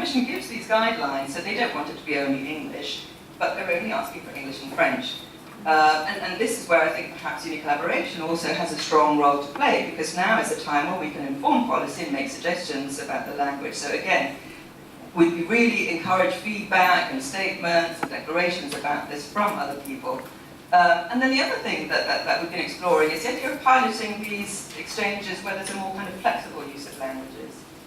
Commission gives these guidelines, so they don't want it to be only English, but they're only asking for English and French. And this is where I think perhaps UNICollaboration also has a strong role to play, because now is a time where we can inform policy and make suggestions about the language. So again, we really encourage feedback and statements and declarations about this from other people. And then the other thing that we've been exploring is the idea of piloting these exchanges where there's a more kind of flexible use of languages.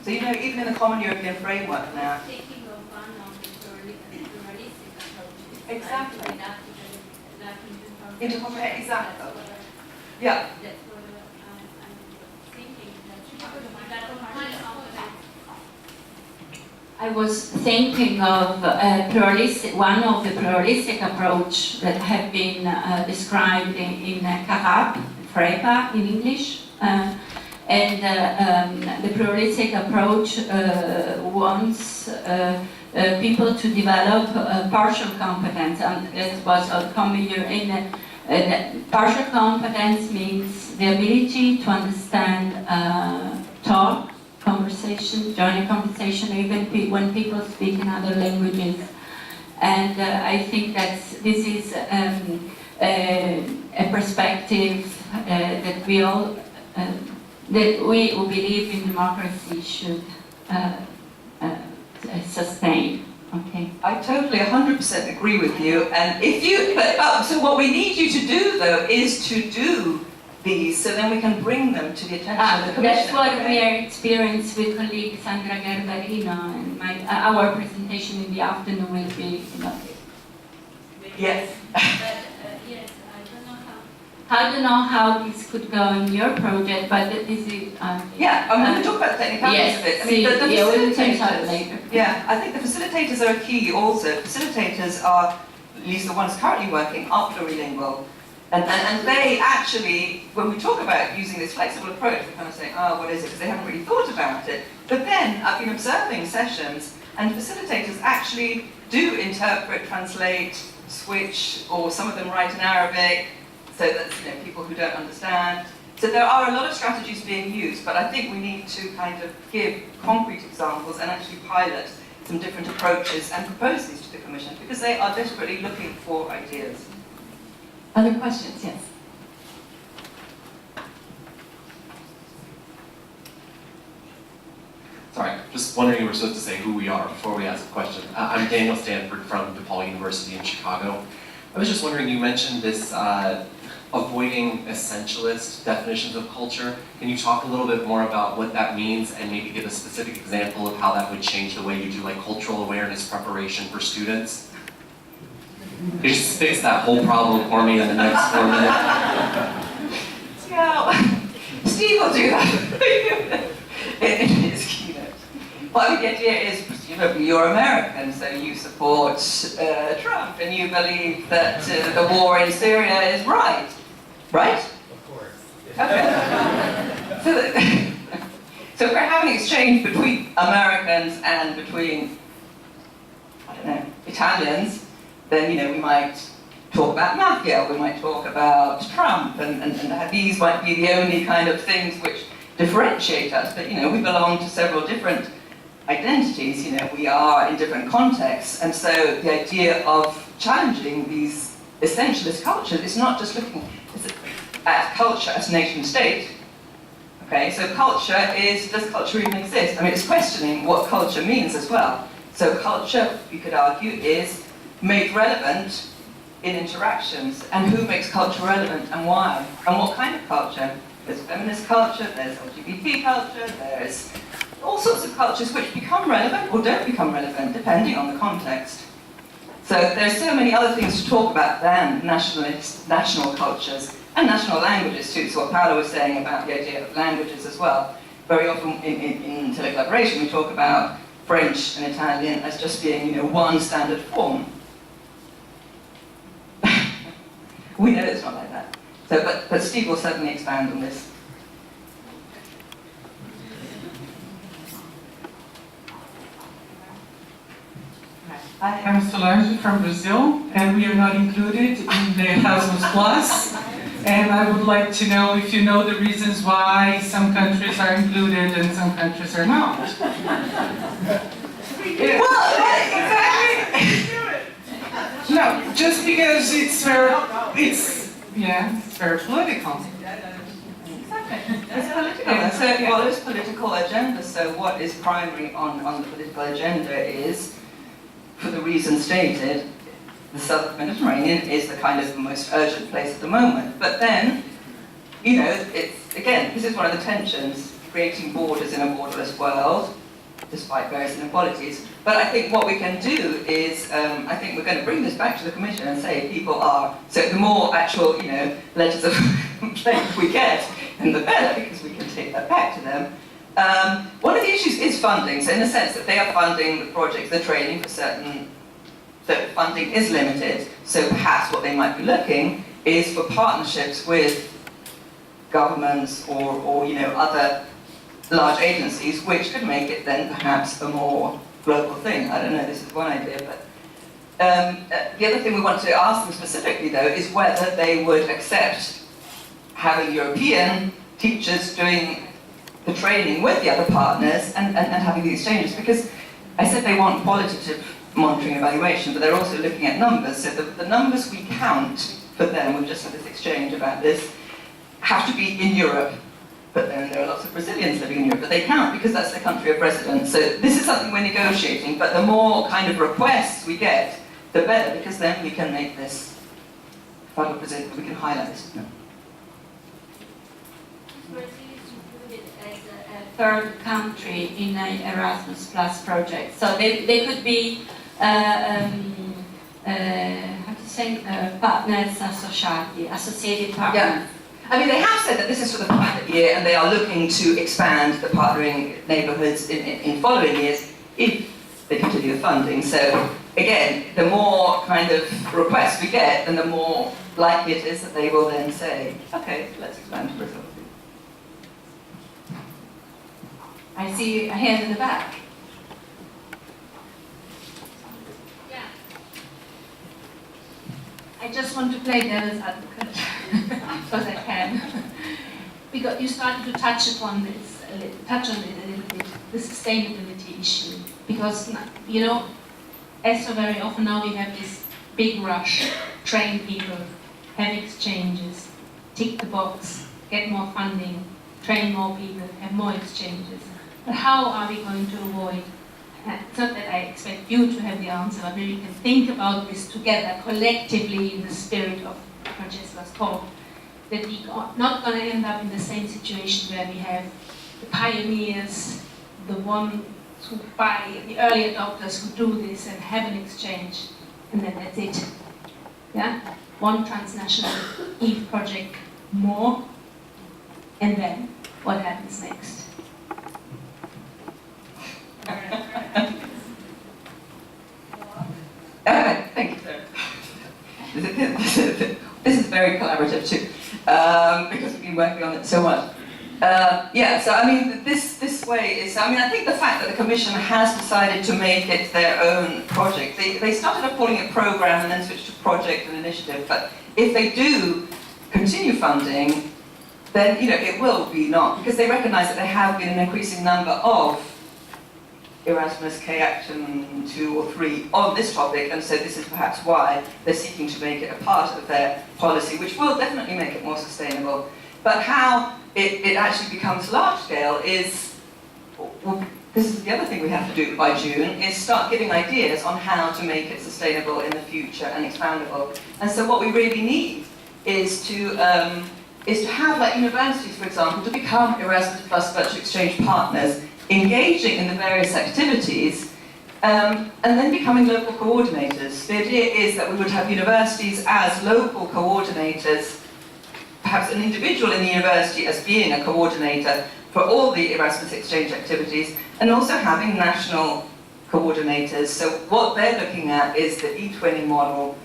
So, you know, even in the Common European Framework now. Taking of one of the pluralistic approaches. Exactly. Intercommunicate, exactly. Yeah. That's what I'm thinking. I was thinking of one of the pluralistic approach that have been described in CARAP, FREPA in English. And the pluralistic approach wants people to develop partial competence, and that was coming here in partial competence means the ability to understand talk, conversation, join a conversation, even when people speak in other languages. And I think that this is a perspective that we all, that we who believe in democracy should sustain. Okay. I totally 100% agree with you. And if you, so what we need you to do though is to do these, so then we can bring them to the attention of the Commission. That's what we are experiencing with colleague Sandra Garbarino, and our presentation in the afternoon will be. Yes. Yes, I don't know how this could go in your project, but this is. Yeah, I'm going to talk about the technicalities of it. I mean, the we'll take that facilitators. later. Yeah, I think the facilitators are a key also. Facilitators are, at least the ones currently working, are plurilingual. And they actually, when we talk about using this flexible approach, we kind of say, oh, what is it? Because they haven't really thought about it. But then I've been observing sessions, and facilitators actually do interpret, translate, switch, or some of them write in Arabic, so that people who don't understand. So there are a lot of strategies being used, but I think we need to kind of give concrete examples and actually pilot some different approaches and propose these to the Commission, because they are desperately looking for ideas. Other questions? Yes. Sorry, just wondering if we're supposed to say who we are before we ask a question. I'm Daniel Stanford from DePaul University in Chicago. I was just wondering, you mentioned this avoiding essentialist definitions of culture. Can you talk a little bit more about what that means and maybe give a specific example of how that would change the way you do like cultural awareness preparation for students? You just fix that whole problem for me in the next 4 minutes. Yeah, Steve will do that in his keynote. Well, the idea is, presumably you're American, so you support Trump, and you believe that the war in Syria is right. Right? Of course. Okay. So if we're having an exchange between Americans and between, I don't know, Italians, then we might talk about mafia, we might talk about Trump, and these might be the only kind of things which differentiate us. But we belong to several different identities. We are in different contexts, and so the idea of challenging these essentialist cultures is not just looking at culture as nation state. Okay, so culture is, does culture even exist? I mean, it's questioning what culture means as well. So culture, you could argue, is made relevant in interactions. And who makes culture relevant and why? And what kind of culture? There's feminist culture, there's LGBT culture, there's all sorts of cultures which become relevant or don't become relevant depending on the context. So there's so many other things to talk about than national cultures and national languages too. So what Paolo was saying about the idea of languages as well. Very often in UNICollaboration we talk about French and Italian as just being one standard form. We know it's not like that. So, but Steve will certainly expand on this. I am Solange from Brazil, and we are not included in the Erasmus Plus. And I would like to know if you know the reasons why some countries are included and some countries are not. We do. just because it's very political. It's political. So, it's political agenda. So what is primary on the political agenda is, for the reasons stated, the Southern Mediterranean is the kind of the most urgent place at the moment. But then, it's, again, this is one of the tensions, creating borders in a borderless world, despite various inequalities. But I think what we can do is, I think we're going to bring this back to the Commission and say so the more actual, letters of complaint we get, then the better, because we can take that back to them. One of the issues is funding, so in the sense that they are funding the projects, the training for certain, so funding is limited, so perhaps what they might be looking is for partnerships with governments or other large agencies, which could make it then perhaps a more global thing. I don't know, this is one idea, but the other thing we want to ask them specifically, though, is whether they would accept having European teachers doing the training with the other partners and having the exchanges, because I said they want qualitative monitoring and evaluation, but they're also looking at numbers. So the numbers we count for them, we've just had this exchange about this, have to be in Europe. But then there are lots of Brazilians living in Europe that they count because that's their country of residence. So this is something we're negotiating, but the more kind of requests we get, the better, because then we can make this federal Brazil, we can highlight it. Brazil is included as a third country in an Erasmus Plus project. So they could be, partners associated partners. Yeah. I mean, they have said that this is for the pilot year and they are looking to expand the partnering neighbourhoods in following years if they continue the funding. So again, the more kind of requests we get, then the more likely it is that they will then say, okay, let's expand to Brazil. I see a hand in the back. Yeah. I just want to play devil's advocate, because I can. Because you started to touch on it a little bit, the sustainability issue. Because, as so very often now we have this big rush, train people, have exchanges, tick the box, get more funding, train more people, have more exchanges. But how are we going to avoid, it's not that I expect you to have the answer, but maybe we can think about this together, collectively, in the spirit of Francesca's talk, that we are not going to end up in the same situation where we have the pioneers, the ones who buy, the early adopters who do this and have an exchange, and then that's it. Yeah? One transnational EVE project more, and then what happens next? Thank you, sir. This is very collaborative too, because we've been working on it so much. So I mean, this way is, I think the fact that the Commission has decided to make it their own project, they started off calling it program and then switched to project and initiative, but if they do continue funding, then it will be not, because they recognise that there have been an increasing number of Erasmus K Action 2 or 3 on this topic, and so this is perhaps why they're seeking to make it a part of their policy, which will definitely make it more sustainable. But how it actually becomes large scale is, well, this is the other thing we have to do by June, is start giving ideas on how to make it sustainable in the future and expandable. And so what we really need is to have, like, universities, for example, to become Erasmus Plus virtual exchange partners, engaging in the various activities, and then becoming local coordinators. The idea is that we would have universities as local coordinators, perhaps an individual in the university as being a coordinator for all the Erasmus exchange activities, and also having national coordinators. So what they're looking at is the E20 model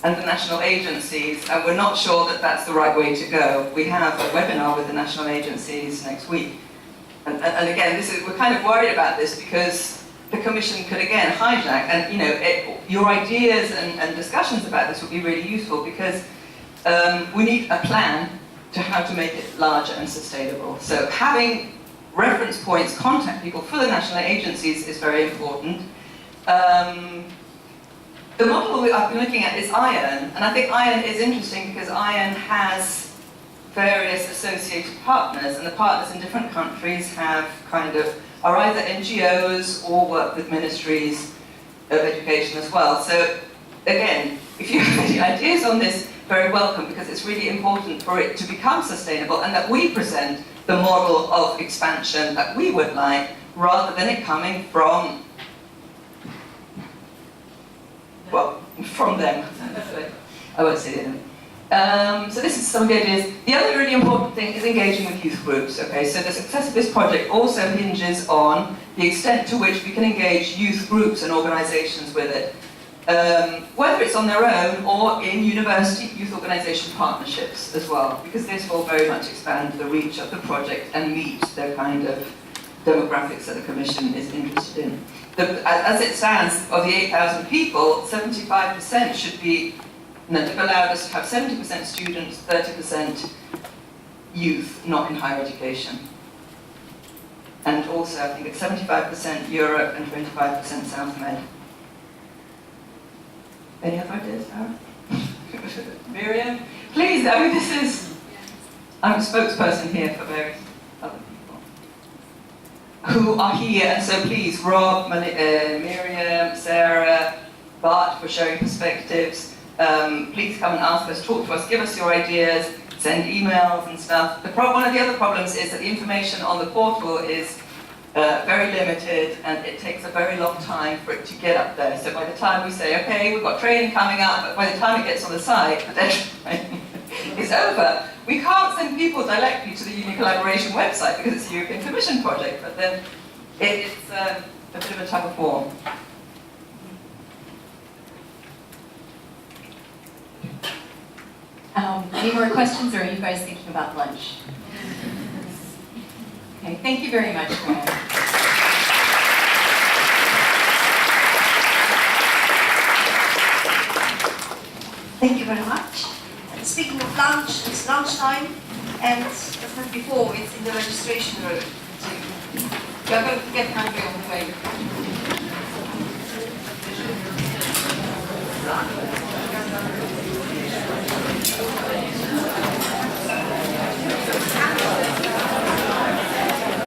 and the national agencies, and we're not sure that that's the right way to go. We have a webinar with the national agencies next week. And again, we're kind of worried about this because the Commission could again hijack, and your ideas and discussions about this would be really useful, because we need a plan to how to make it larger and sustainable. So having reference points, contact people for the national agencies is very important. The model I've been looking at is ION, and I think ION is interesting because ION has various associated partners, and the partners in different countries are either NGOs or work with ministries of education as well. So again, if you have any ideas on this, very welcome, because it's really important for it to become sustainable and that we present the model of expansion that we would like, rather than it coming from, well, from them. I won't say them. So this is some of the ideas. The other really important thing is engaging with youth groups. Okay, so the success of this project also hinges on the extent to which we can engage youth groups and organisations with it, whether it's on their own or in university youth organisation partnerships as well, because this will very much expand the reach of the project and meet the kind of demographics that the Commission is interested in. As it stands, of the 8,000 people, 75% should be, they've allowed us to have 70% students, 30% youth not in higher education. And also, I think it's 75% Europe and 25% South Med. Any other ideas, Sarah? Miriam? Please, I mean, I'm a spokesperson here for various other people who are here, and so please, Rob, Miriam, Sarah, Bart, for sharing perspectives. Please come and ask us, talk to us, give us your ideas, send emails and stuff. One of the other problems is that the information on the portal is very limited, and it takes a very long time for it to get up there. So by the time we say, okay, we've got training coming up, but by the time it gets on the site, the deadline is over. We can't send people directly to the UNICollaboration website because it's a European Commission project, but then it's a bit of a tug of war. Any more questions, or are you guys thinking about lunch? Okay, thank you very much, Graham. Thank you very much. Speaking of lunch, it's lunchtime, and as I said before, it's in the registration room. You're going to get hungry on the way.